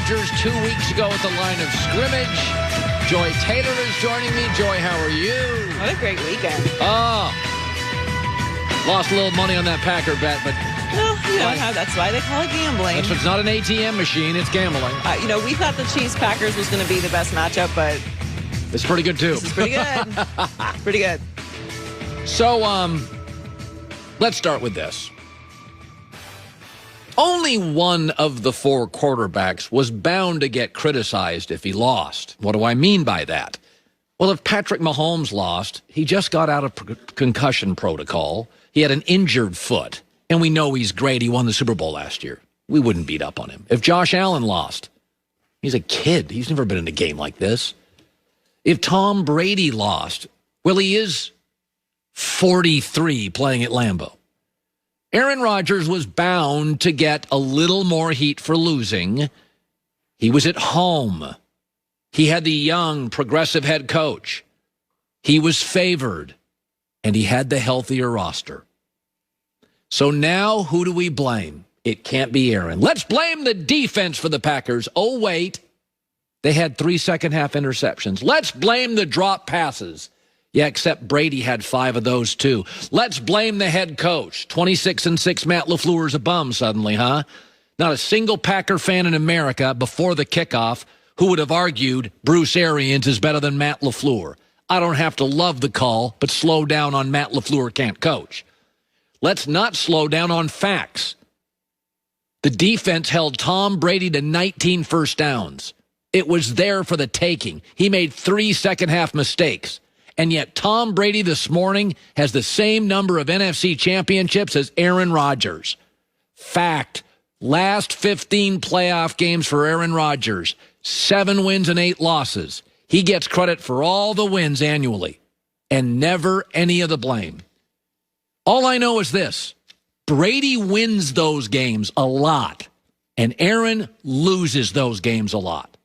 Rodgers 2 weeks ago at the line of scrimmage. Joy Taylor is joining me. Joy, how are you? What a great weekend. Oh, lost a little money on that Packer bet, but... Well, you know how that's why they call it gambling. It's not an ATM machine, it's gambling. We thought the Chiefs-Packers was going to be the best matchup, but... It's pretty good, too. This is pretty good. Pretty good. So, let's start with this. Only one of the four quarterbacks was bound to get criticized if he lost. What do I mean by that? Well, if Patrick Mahomes lost, he just got out of concussion protocol. He had an injured foot, and we know he's great. He won the Super Bowl last year. We wouldn't beat up on him. If Josh Allen lost, he's a kid. He's never been in a game like this. If Tom Brady lost, well, he is 43 playing at Lambeau. Aaron Rodgers was bound to get a little more heat for losing. He was at home. He had the young, progressive head coach. He was favored, and he had the healthier roster. So now, who do we blame? It can't be Aaron. Let's blame the defense for the Packers. Oh, wait. They had 3 second-half interceptions. Let's blame the drop passes. Yeah, except Brady had 5 of those, too. Let's blame the head coach. 26-6 Matt LaFleur's a bum suddenly, huh? Not a single Packer fan in America before the kickoff who would have argued Bruce Arians is better than Matt LaFleur. I don't have to love the call, but slow down on Matt LaFleur can't coach. Let's not slow down on facts. The defense held Tom Brady to 19 first downs. It was there for the taking. He made 3 second-half mistakes. And yet Tom Brady this morning has the same number of NFC championships as Aaron Rodgers. Fact. Last 15 playoff games for Aaron Rodgers. 7 wins and 8 losses. He gets credit for all the wins annually. And never any of the blame. All I know is this. Brady wins those games a lot. And Aaron loses those games a lot.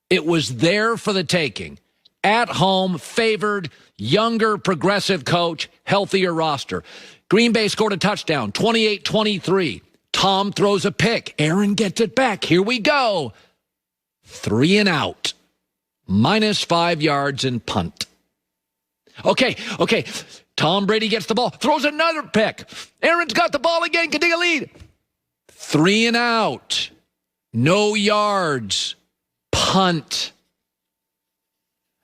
It was there for the taking. At home, favored, younger, progressive coach, healthier roster. Green Bay scored a touchdown, 28-23. Tom throws a pick. Aaron gets it back. Here we go. 3 and out. -5 yards and punt. Okay. Tom Brady gets the ball, throws another pick. Aaron's got the ball again, can take a lead. 3 and out. No yards. Punt.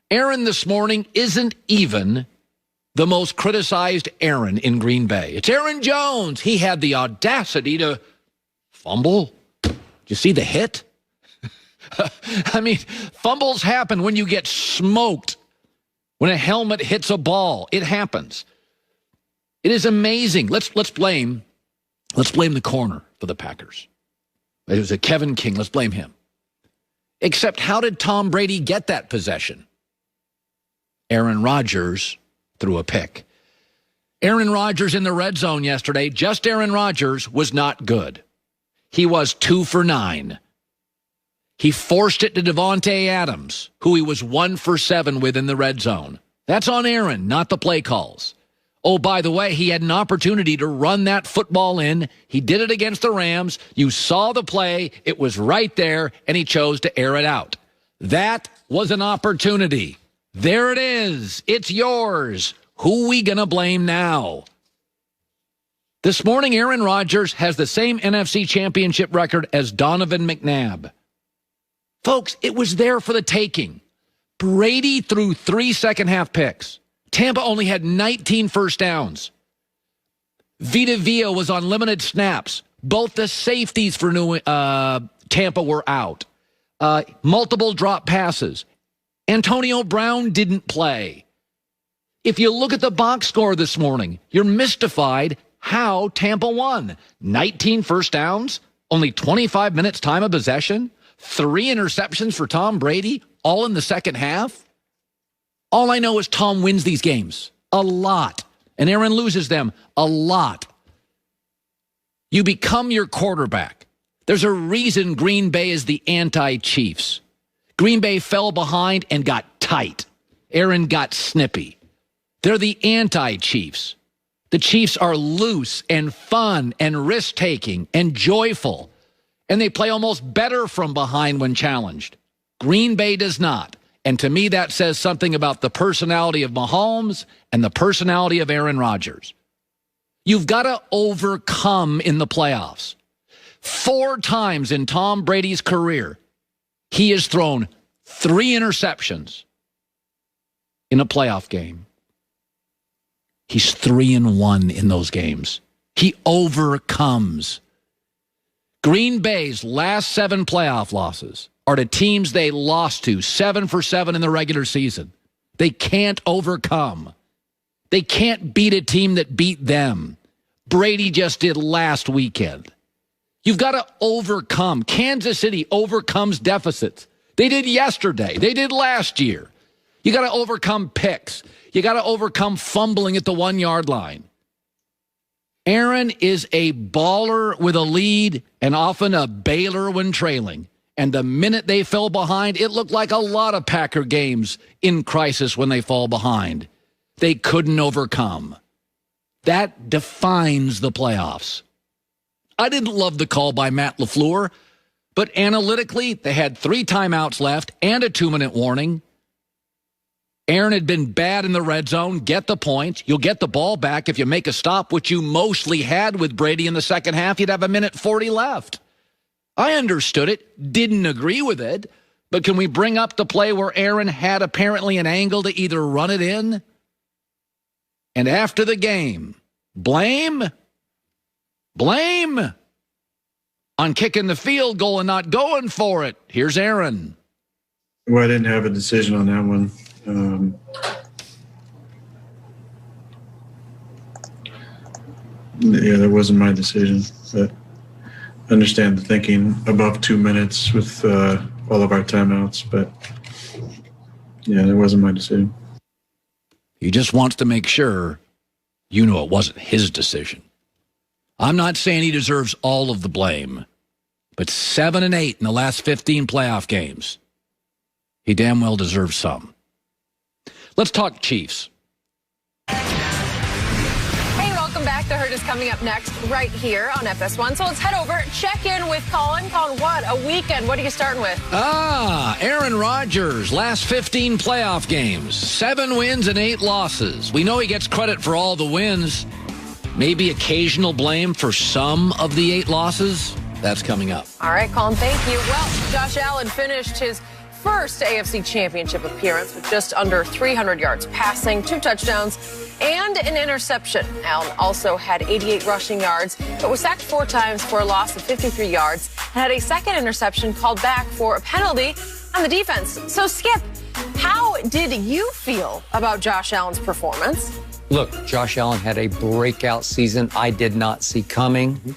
Aaron this morning isn't even the most criticized Aaron in Green Bay. It's Aaron Jones. He had the audacity to fumble. Did you see the hit? I mean, fumbles happen when you get smoked. When a helmet hits a ball, it happens. It is amazing. Let's blame the corner for the Packers. It was a Kevin King. Let's blame him. Except how did Tom Brady get that possession? Aaron Rodgers threw a pick. Aaron Rodgers in the red zone yesterday, just Aaron Rodgers, was not good. He was 2 for 9. He forced it to Devontae Adams, who he was 1 for 7 with in the red zone. That's on Aaron, not the play calls. Oh, by the way, he had an opportunity to run that football in. He did it against the Rams. You saw the play. It was right there, and he chose to air it out. That was an opportunity. There it is. It's yours. Who we going to blame now? This morning, Aaron Rodgers has the same NFC championship record as Donovan McNabb. Folks, it was there for the taking. Brady threw 3 second-half picks. Tampa only had 19 first downs. Vita Vea was on limited snaps. Both the safeties for Tampa were out. Multiple drop passes. Antonio Brown didn't play. If you look at the box score this morning, you're mystified how Tampa won. 19 first downs, only 25 minutes time of possession, 3 interceptions for Tom Brady, all in the second half. All I know is Tom wins these games a lot, and Aaron loses them a lot. You become your quarterback. There's a reason Green Bay is the anti-Chiefs. Green Bay fell behind and got tight. Aaron got snippy. They're the anti-Chiefs. The Chiefs are loose and fun and risk-taking and joyful. And they play almost better from behind when challenged. Green Bay does not. And to me, that says something about the personality of Mahomes and the personality of Aaron Rodgers. You've got to overcome in the playoffs. 4 times in Tom Brady's career, he has thrown 3 interceptions in a playoff game. He's 3-1 in those games. He overcomes. Green Bay's last 7 playoff losses are to teams they lost to, 7 for 7 in the regular season. They can't overcome. They can't beat a team that beat them. Brady just did last weekend. You've got to overcome. Kansas City overcomes deficits. They did yesterday. They did last year. You got to overcome picks. You got to overcome fumbling at the 1-yard line. Aaron is a baller with a lead and often a bailer when trailing. And the minute they fell behind, it looked like a lot of Packer games in crisis when they fall behind. They couldn't overcome. That defines the playoffs. I didn't love the call by Matt LaFleur, but analytically, they had 3 timeouts left and a 2-minute warning. Aaron had been bad in the red zone. Get the point. You'll get the ball back if you make a stop, which you mostly had with Brady in the second half. You'd have 1:40 left. I understood it, didn't agree with it, but can we bring up the play where Aaron had apparently an angle to either run it in? And after the game, blame on kicking the field goal and not going for it. Here's Aaron. Well, I didn't have a decision on that one. Yeah, that wasn't my decision, but I understand the thinking above 2 minutes with all of our timeouts, but yeah, that wasn't my decision. He just wants to make sure you know it wasn't his decision. I'm not saying he deserves all of the blame, but 7-8 in the last 15 playoff games. He damn well deserves some. Let's talk Chiefs. Hey, welcome back. The Herd is coming up next right here on FS1. So let's head over, check in with Colin. Colin, what a weekend. What are you starting with? Aaron Rodgers, last 15 playoff games, 7 wins and 8 losses. We know he gets credit for all the wins. Maybe occasional blame for some of the 8 losses. That's coming up. All right, Colin, thank you. Well, Josh Allen finished his first AFC Championship appearance with just under 300 yards passing, 2 touchdowns, and an interception. Allen also had 88 rushing yards, but was sacked 4 times for a loss of 53 yards and had a second interception called back for a penalty on the defense. So, Skip, how did you feel about Josh Allen's performance? Look, Josh Allen had a breakout season I did not see coming,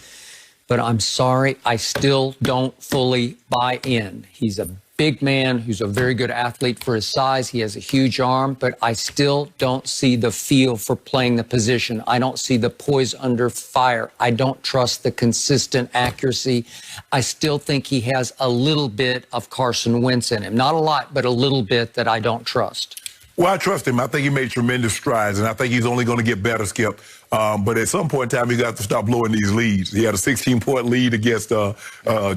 but I'm sorry, I still don't fully buy in. He's a big man who's a very good athlete for his size. He has a huge arm, but I still don't see the feel for playing the position. I don't see the poise under fire. I don't trust the consistent accuracy. I still think he has a little bit of Carson Wentz in him. Not a lot, but a little bit that I don't trust. Well, I trust him. I think he made tremendous strides, and I think he's only going to get better, Skip. But at some point in time, he got to stop blowing these leads. He had a 16-point lead against the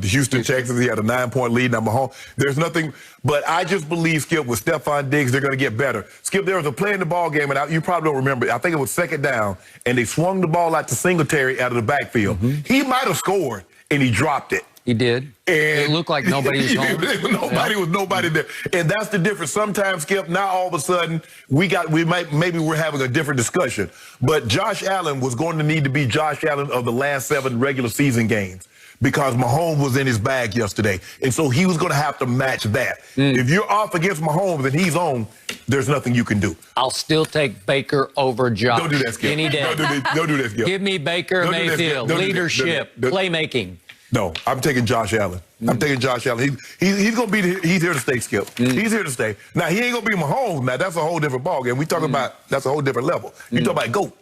Houston Texans. He had a 9-point lead. Now, Mahomes, there's nothing. But I just believe, Skip, with Stephon Diggs, they're going to get better. Skip, there was a play in the ball game, and you probably don't remember. I think it was second down, and they swung the ball out to Singletary out of the backfield. He might have scored, and he dropped it. He did. And it looked like nobody was home. Nobody there. And that's the difference. Sometimes, Skip, now all of a sudden maybe we're having a different discussion. But Josh Allen was going to need to be Josh Allen of the last 7 regular season games because Mahomes was in his bag yesterday. And so he was going to have to match that. If you're off against Mahomes and he's on, there's nothing you can do. I'll still take Baker over Josh. Don't do that, Skip. Any day. Don't do that, Skip. Give me Baker Mayfield. Leadership, playmaking. No, I'm taking Josh Allen. I'm taking Josh Allen. He's going to be he's here to stay, Skip. He's here to stay. Now, he ain't going to be Mahomes. Now, that's a whole different ballgame. We talking about that's a whole different level. You talk about GOAT.